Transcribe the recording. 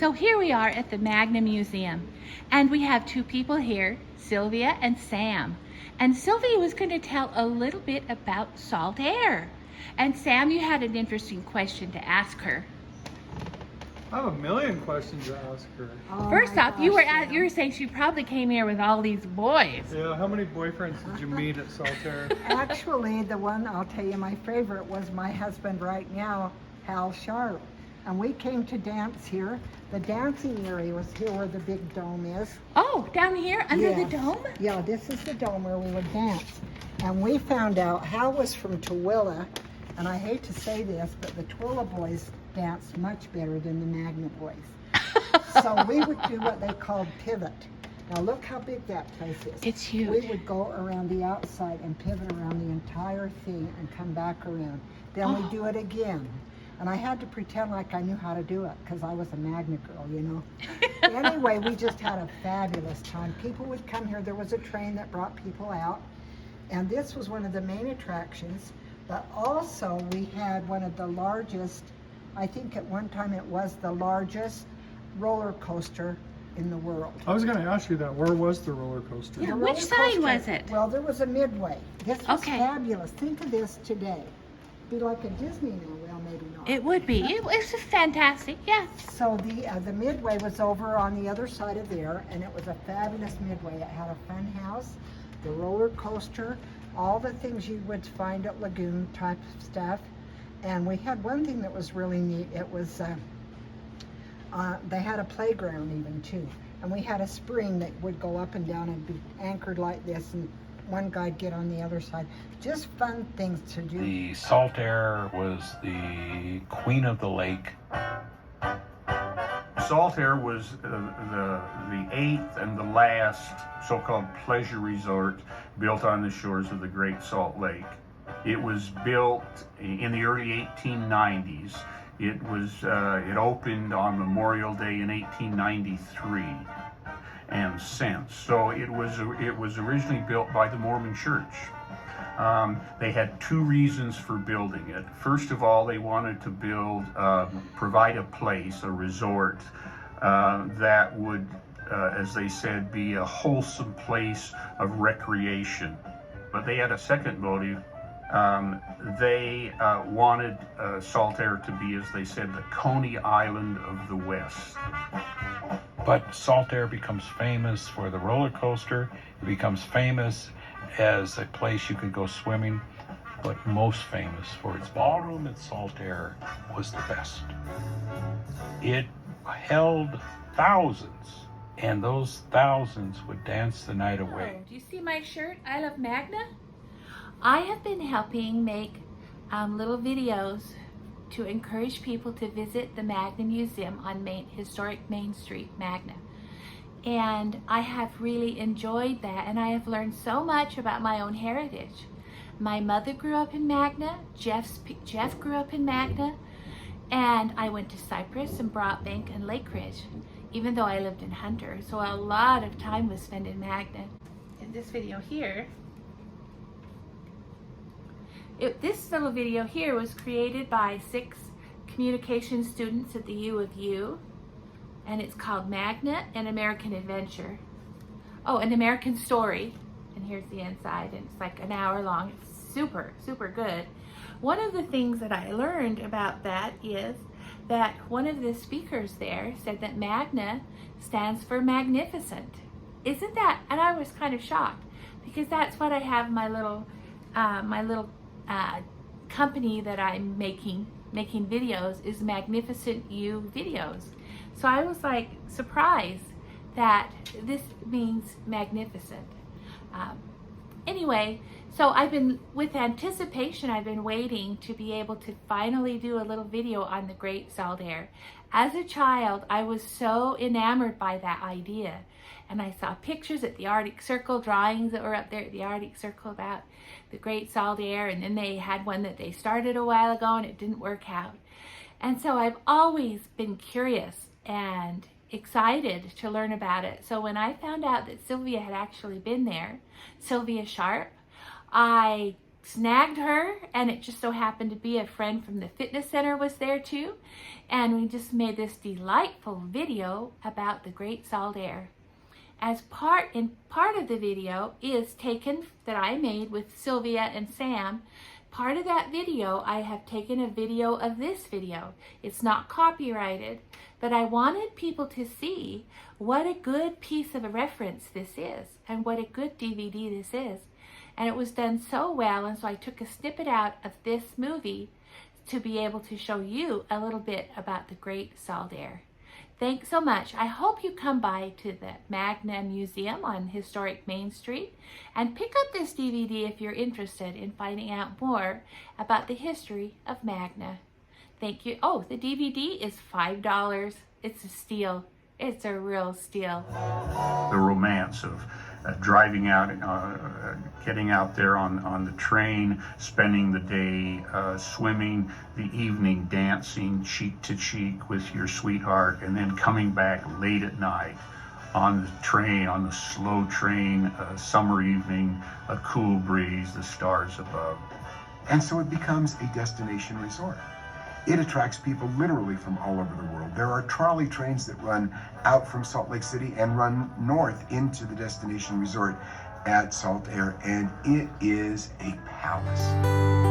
So here we are at the Magna Museum, and we have two people here, Sylvia and Sam. And Sylvia was going to tell a little bit about Saltair. And Sam, you had an interesting question to ask her. I have a million questions to ask her. Oh, first off, you were saying she probably came here with all these boys. Yeah, how many boyfriends did you meet at Saltair? Actually, the one I'll tell you my favorite was my husband right now, Hal Sharp. And we came to dance here. The dancing area was here where the big dome is. Oh, down here under the dome? Yeah, this is the dome where we would dance. And we found out Hal was from Tooele, and I hate to say this, but the Tooele boys danced much better than the Magna boys. So we would do what they called pivot. Now look how big that place is. It's huge. We would go around the outside and pivot around the entire thing and come back around. Then we'd do it again. And I had to pretend like I knew how to do it because I was a Magna girl, you know. Anyway, we just had a fabulous time. People would come here. There was a train that brought people out. And this was one of the main attractions. But also we had one of the largest, I think at one time it was the largest roller coaster in the world. I was going to ask you that. Where was the roller coaster? Yeah, which side was it? Well, there was a midway. This was Okay. fabulous. Think of this today. Be like a Disney now. Well, maybe not. It would be. It was fantastic, yes. So the midway was over on the other side of there, and it was a fabulous midway. It had a fun house, the roller coaster, all the things you would find at Lagoon type stuff. And we had one thing that was really neat. It was they had a playground even too, and we had a spring that would go up and down and be anchored like this, and one guy'd get on the other side. Just fun things to do. The Saltair was the queen of the lake. Saltair was the eighth and the last so-called pleasure resort built on the shores of the Great Salt Lake. It was built in the early 1890s. It opened on Memorial Day in 1893. And since. So it was originally built by the Mormon Church. They had two reasons for building it. First of all, they wanted to provide a place, a resort, that would, as they said, be a wholesome place of recreation. But they had a second motive. They wanted Saltair to be, as they said, the Coney Island of the West. But Saltair becomes famous for the roller coaster. It becomes famous as a place you could go swimming, but most famous for its ballroom at Saltair was the best. It held thousands, and those thousands would dance the night away. Do you see my shirt, I Love Magna? I have been helping make little videos to encourage people to visit the Magna Museum on historic Main Street, Magna. And I have really enjoyed that, and I have learned so much about my own heritage. My mother grew up in Magna, Jeff grew up in Magna, and I went to Cypress and Broadbank and Lake Ridge, even though I lived in Hunter. So a lot of time was spent in Magna. In this video here, this little video here was created by 6 communication students at the U of U, and it's called Magna, An American Adventure. Oh, An American Story. And here's the inside, and it's like an hour long. It's super, super good. One of the things that I learned about that is that one of the speakers there said that Magna stands for magnificent. Isn't that? And I was kind of shocked, because that's what I have my little company that I'm making videos is Magnificent You Videos. So I was like surprised that this means magnificent. Anyway, so with anticipation, I've been waiting to be able to finally do a little video on the Great Saltair. As a child, I was so enamored by that idea. And I saw pictures at the Arctic Circle, drawings that were up there at the Arctic Circle about the Great Saltair, and then they had one that they started a while ago and it didn't work out. And so I've always been curious and excited to learn about it. So when I found out that Sylvia had actually been there, Sylvia Sharp, I snagged her, and it just so happened to be a friend from the fitness center was there too, and we just made this delightful video about the Great Saltair. As part of the video is taken that I made with Sylvia and Sam. Part of that video, I have taken a video of this video. It's not copyrighted, but I wanted people to see what a good piece of a reference this is and what a good DVD this is. And it was done so well, and so I took a snippet out of this movie to be able to show you a little bit about the Great Saltair. Thanks so much. I hope you come by to the Magna Museum on historic Main Street and pick up this DVD if you're interested in finding out more about the history of Magna. Thank you. Oh, the DVD is $5. It's a steal. It's a real steal. The romance of driving out, getting out there on the train, spending the day swimming, the evening dancing cheek to cheek with your sweetheart, and then coming back late at night on the train, on the slow train, summer evening, a cool breeze, the stars above. And so it becomes a destination resort. It attracts people literally from all over the world. There are trolley trains that run out from Salt Lake City and run north into the destination resort at Saltair, and it is a palace.